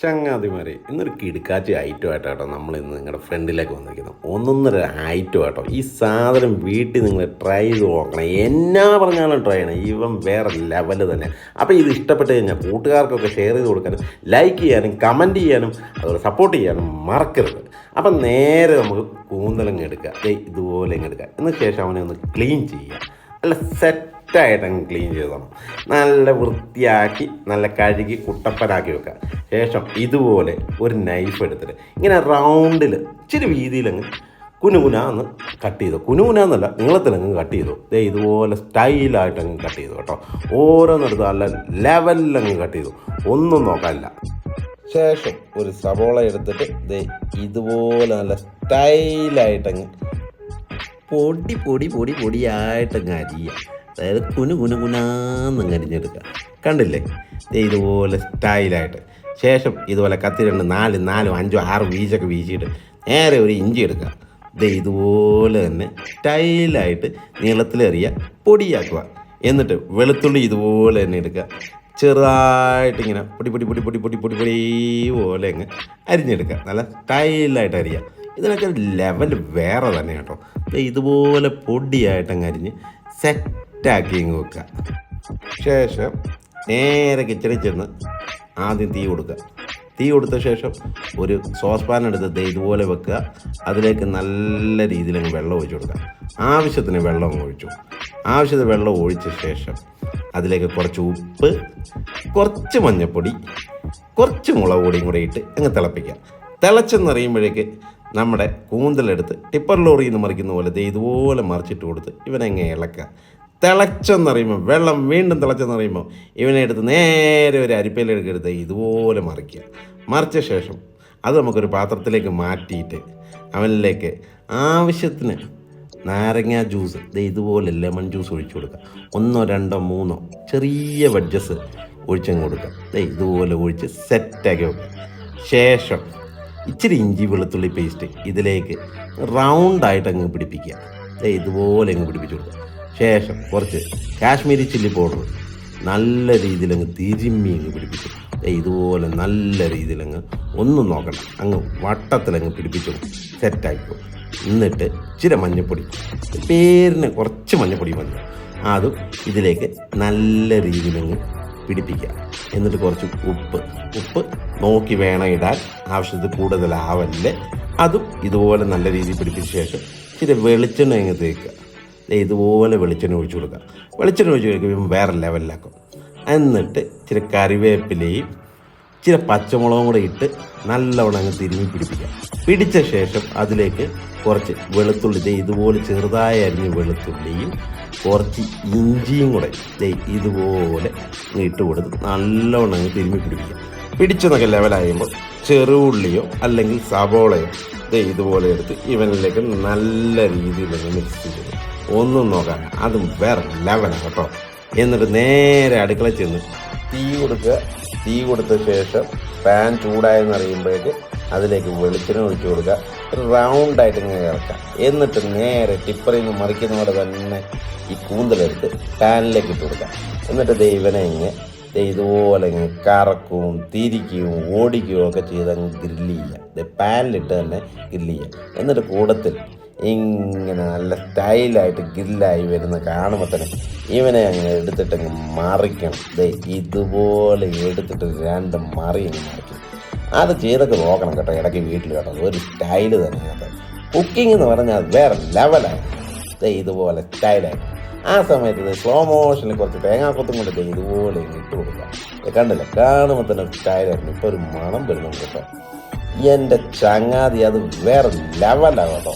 ചങ്ങാതിമാരെ ഇന്നൊരു കിടുക്കാച്ചി ഐറ്റമായിട്ടാട്ടോ നമ്മൾ ഇന്ന് നിങ്ങളുടെ ഫ്രണ്ടിലേക്ക് വന്നിരിക്കുന്നത്. ഒന്നൊന്നര ഐറ്റമായിട്ടോ. ഈ സാധനം വീട്ടിൽ നിങ്ങൾ ട്രൈ ചെയ്ത് നോക്കണം. എന്നാ പറഞ്ഞാലും ട്രൈ ചെയ്യണം. ഇവൻ വേറെ ലെവല് തന്നെ. അപ്പോൾ ഇത് ഇഷ്ടപ്പെട്ട് കഴിഞ്ഞാൽ കൂട്ടുകാർക്കൊക്കെ ഷെയർ ചെയ്ത് കൊടുക്കാനും ലൈക്ക് ചെയ്യാനും കമൻറ്റ് ചെയ്യാനും അതുപോലെ സപ്പോർട്ട് ചെയ്യാനും മറക്കരുത്. അപ്പം നേരെ നമുക്ക് കൂന്തലങ്ങ് എടുക്കുക, ഇതുപോലെ ഇങ്ങ് എടുക്കുക. എന്നിട്ട് ശേഷം അവനെ ഒന്ന് ക്ലീൻ ചെയ്യുക. നല്ല സെറ്റായിട്ടങ്ങ് ക്ലീൻ ചെയ്തോണം. നല്ല വൃത്തിയാക്കി നല്ല കഴുകി കുട്ടപ്പനാക്കി വെക്കുക. ശേഷം ഇതുപോലെ ഒരു നൈഫ് എടുത്തിട്ട് ഇങ്ങനെ റൗണ്ടിൽ ഇച്ചിരി വീതിയിലങ്ങ് കുനുകുനാന്ന് കട്ട് ചെയ്തു. കുനുകുനാന്നല്ല, നീളത്തിലങ്ങ് കട്ട് ചെയ്തു. ഇതുപോലെ സ്റ്റൈലായിട്ടങ്ങ് കട്ട് ചെയ്തു കേട്ടോ. ഓരോന്നെടുത്ത് നല്ല ലെവലിലങ്ങ് കട്ട് ചെയ്തു, ഒന്നും നോക്കാനില്ല. ശേഷം ഒരു സവോള എടുത്തിട്ട് ഇതുപോലെ നല്ല സ്റ്റൈലായിട്ടങ്ങ് പൊടിയായിട്ടങ്ങ് അരിയുക. അതായത് കുനുകുനാന്നങ്ങ് അരിഞ്ഞെടുക്കുക. കണ്ടില്ലേ? ഇതുപോലെ സ്റ്റൈലായിട്ട്. ശേഷം ഇതുപോലെ കത്തി 2 4 4 5 6 വീശൊക്കെ വീശിയിട്ട് നേരെ ഒരു ഇഞ്ചി എടുക്കുക. ഇതുപോലെ തന്നെ സ്റ്റൈലായിട്ട് നീളത്തിലെറിയുക, പൊടിയാക്കുക. എന്നിട്ട് വെളുത്തുള്ളി ഇതുപോലെ തന്നെ എടുക്കുക. ചെറുതായിട്ടിങ്ങനെ പൊടി പോലെ അങ്ങ് അരിഞ്ഞെടുക്കുക. നല്ല സ്റ്റൈലായിട്ട് അരിയുക. ഇതിനൊക്കെ ലെവൽ വേറെ തന്നെ കേട്ടോ. ഇതുപോലെ പൊടിയായിട്ടങ്ങ് അരിഞ്ഞ് സെറ്റാക്കി അങ്ങ് വെക്കുക. ശേഷം നേരെ കിച്ചണിൽ ചെന്ന് ആദ്യം തീ കൊടുക്കുക. തീ കൊടുത്ത ശേഷം ഒരു സോസ് പാൻ എടുത്ത് ഇതുപോലെ വെക്കുക. അതിലേക്ക് നല്ല രീതിയിൽ അങ്ങ് വെള്ളം ഒഴിച്ചു കൊടുക്കുക. ആവശ്യത്തിന് വെള്ളം ഒഴിച്ചു. ആവശ്യത്തിന് വെള്ളം ഒഴിച്ച ശേഷം അതിലേക്ക് കുറച്ച് ഉപ്പ്, കുറച്ച് മഞ്ഞൾപ്പൊടി, കുറച്ച് മുളക് പൊടിയും കൂടെ ഇട്ട് അങ്ങ് തിളപ്പിക്കുക. തിളച്ചെന്നറിയുമ്പോഴേക്ക് നമ്മുടെ കൂന്തലെടുത്ത് ടിപ്പർ ലോറിയിൽ നിന്ന് മറിക്കുന്ന പോലെ ഇതുപോലെ മറിച്ചിട്ട് കൊടുത്ത് ഇവനെങ്ങ് ഇളക്കുക. തിളച്ചെന്നറിയുമ്പോൾ വെള്ളം വീണ്ടും തിളച്ചെന്നറിയുമ്പോൾ ഇവനെ എടുത്ത് നേരെ ഒരു അരിപ്പയിലെടുത്ത് ഇതുപോലെ മറിക്കുക. മറിച്ച ശേഷം അത് നമുക്കൊരു പാത്രത്തിലേക്ക് മാറ്റിയിട്ട് അവനിലേക്ക് ആവശ്യത്തിന് നാരങ്ങ ജ്യൂസ് ഇതുപോലെ ലെമൺ ജ്യൂസ് ഒഴിച്ചു കൊടുക്കുക. 1 2 3 ചെറിയ വെഡ്ജസ് ഒഴിച്ചങ്ങ് കൊടുക്കുക. ഇതുപോലെ ഒഴിച്ച് സെറ്റാക്കി വെക്കുക. ശേഷം ഇച്ചിരി ഇഞ്ചി വെളുത്തുള്ളി പേസ്റ്റ് ഇതിലേക്ക് റൗണ്ടായിട്ട് അങ്ങ് പിടിപ്പിക്കുക. ഇതുപോലെ അങ്ങ് പിടിപ്പിച്ചു കൊടുക്കുക. ശേഷം കുറച്ച് കാശ്മീരി ചില്ലി പൗഡർ നല്ല രീതിയിലങ്ങ് തിരുമ്മി അങ്ങ് പിടിപ്പിച്ചു. ഇതുപോലെ നല്ല രീതിയിലങ്ങ് ഒന്നും നോക്കണം, അങ്ങ് വട്ടത്തിലങ്ങ് പിടിപ്പിച്ചു സെറ്റാക്കിക്കോ. എന്നിട്ട് ഇച്ചിരി മഞ്ഞൾപ്പൊടി, പേരിന് കുറച്ച് മഞ്ഞൾപ്പൊടി മതി, അതും ഇതിലേക്ക് നല്ല രീതിയിലങ്ങ് പിടിപ്പിക്കുക. എന്നിട്ട് കുറച്ച് ഉപ്പ് നോക്കി വേണം ഇടാൻ, ആവശ്യത്തിൽ കൂടുതലാവല്ലേ. അതും ഇതുപോലെ നല്ല രീതിയിൽ പിടിപ്പിച്ച ശേഷം ഇച്ചിരി വെളിച്ചെണ്ണ അങ്ങ് തേക്കുക. ഇതുപോലെ വെളിച്ചെണ്ണ ഒഴിച്ചു കൊടുക്കുക. വെളിച്ചെണ്ണ ഒഴിച്ച് കഴിക്കുമ്പോൾ വേറെ ലെവലിലാക്കും. എന്നിട്ട് ഇച്ചിരി കറിവേപ്പിലയും ഇച്ചിരി പച്ചമുളകും കൂടെ ഇട്ട് നല്ലവണ്ണം അങ്ങ് തിരുമ്മി പിടിപ്പിക്കുക. പിടിച്ച ശേഷം അതിലേക്ക് കുറച്ച് വെളുത്തുള്ളി ഇതുപോലെ ചെറുതായി അരിഞ്ഞ് വെളുത്തുള്ളിയും കുറച്ച് ഇഞ്ചിയും കൂടെ ഇതുപോലെ ഇട്ട് കൊടുത്ത് നല്ലവണ്ണം അങ്ങ് തിരുമ്മി പിടിപ്പിക്കുക. പിടിച്ചെന്നൊക്കെ ലെവലാകുമ്പോൾ ചെറുള്ളിയോ അല്ലെങ്കിൽ സവോളയോ ഇതുപോലെ എടുത്ത് ഇവനിലേക്ക് നല്ല രീതിയിൽ മിക്സ് ചെയ്ത് ഒന്നും നോക്കാൻ, അതും വേറെ ലെവലാണ് കേട്ടോ. എന്നിട്ട് നേരെ അടുക്കള ചെന്ന് തീ കൊടുക്കുക. തീ കൊടുത്ത ശേഷം പാൻ ചൂടായെന്നറിയുമ്പോഴേക്ക് അതിലേക്ക് വെളിച്ചെണ്ണ ഒഴിച്ചു കൊടുക്കുക. റൗണ്ടായിട്ട് ഇങ്ങനെ ഇറക്കുക. എന്നിട്ട് നേരെ ടിപ്പറിൽ നിന്ന് മറിക്കുന്ന പോലെ തന്നെ ഈ കൂന്തലെടുത്ത് പാനിലേക്ക് ഇട്ട് കൊടുക്കുക. എന്നിട്ട് ഇവനെ ഇങ്ങനെ ഇതുപോലെ ഇങ്ങനെ കറക്കുകയും തിരിക്കുകയും ഓടിക്കുകയും ഒക്കെ ചെയ്ത് അങ്ങ് ഗ്രില്ല് ചെയ്യുക. പാനിലിട്ട് തന്നെ ഗ്രില്ല് ചെയ്യുക. എന്നിട്ട് കൂടത്തിൽ ഇങ്ങനെ നല്ല സ്റ്റൈലായിട്ട് ഗ്രില്ലായി വരുന്ന കാണുമ്പോൾ തന്നെ ഇവനെ അങ്ങനെ എടുത്തിട്ടങ്ങ് മറിക്കണം. ഇതുപോലെ എടുത്തിട്ട് 2 മറിയങ്ങ് മറിക്കും. അത് ചെയ്തൊക്കെ നോക്കണം കേട്ടോ, ഇടയ്ക്ക് വീട്ടിൽ കേട്ടോ. ഒരു സ്റ്റൈല് തന്നെ കേട്ടോ. കുക്കിംഗ് എന്ന് പറഞ്ഞാൽ വേറെ ലെവലാണ്. ഇതുപോലെ സ്റ്റൈലായിട്ട് ആ സമയത്ത് സ്ലോ മോഷനിൽ കുറച്ച് തേങ്ങാക്കൊത്തും കൊണ്ട് ഇതുപോലെ ഇട്ട് കൊടുക്കുക. കണ്ടില്ല, കാണുമ്പോൾ തന്നെ സ്റ്റൈലായിരുന്നു. ഇപ്പോൾ ഒരു മണം വരുന്നുണ്ട് കേട്ടോ. എൻ്റെ ചങ്ങാതി അത് വേറെ ലെവലാണ് കേട്ടോ.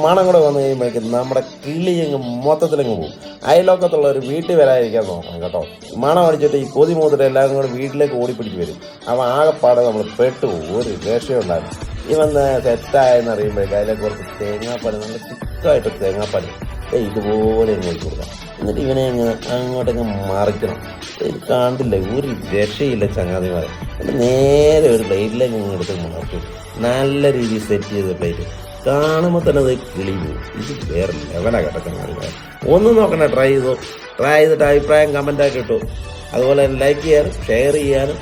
മണം കൂടെ വന്നു കഴിയുമ്പോഴേക്കും നമ്മുടെ കിളിയങ്ങ് മൊത്തത്തിലങ്ങ് പോകും. അയലോക്കത്തുള്ള ഒരു വീട്ടിൽ വരാതിരിക്കാൻ നോക്കണം കേട്ടോ. മണം അടിച്ചിട്ട് ഈ കൊതി മൂത്തിട്ട് എല്ലാവരും കൂടെ വീട്ടിലേക്ക് ഓടിപ്പിടിച്ച് വരും. അപ്പോൾ ആകെപ്പാടെ നമ്മൾ പെട്ടു ഒരു രക്ഷയുണ്ടായിരുന്നു. ഇവൻ സെറ്റായെന്ന് അറിയുമ്പോഴേക്കും അതിലേക്ക് കുറച്ച് തേങ്ങാപ്പാൽ, നല്ല തിക്കായിട്ട് തേങ്ങാപ്പാൽ ഇതുപോലെ അങ്ങ് വെച്ച് കൊടുക്കാം. എന്നിട്ട് ഇവനെ അങ്ങോട്ടങ്ങ് മറിക്കണം. ഇത് കണ്ടില്ല, ഒരു രക്ഷയില്ല ചങ്ങാതിമാരെ. എന്നിട്ട് നേരെ ഒരു പ്ലേറ്റിലേക്ക് അങ്ങ് എടുത്ത് മറിച്ചു നല്ല രീതിയിൽ സെറ്റ് ചെയ്ത പ്ലേറ്റ് കാണുമ്പോൾ തന്നെ അത് കിളി പോകും. ഇത് വേറെ ലെവലാണ് കേട്ടോ ചങ്ങാതിമാരെ. ഒന്നും നോക്കണ്ട, ട്രൈ ചെയ്തിട്ട് അഭിപ്രായം കമൻ്റാക്കി ഇട്ടു. അതുപോലെ ലൈക്ക് ചെയ്യാനും ഷെയർ ചെയ്യാനും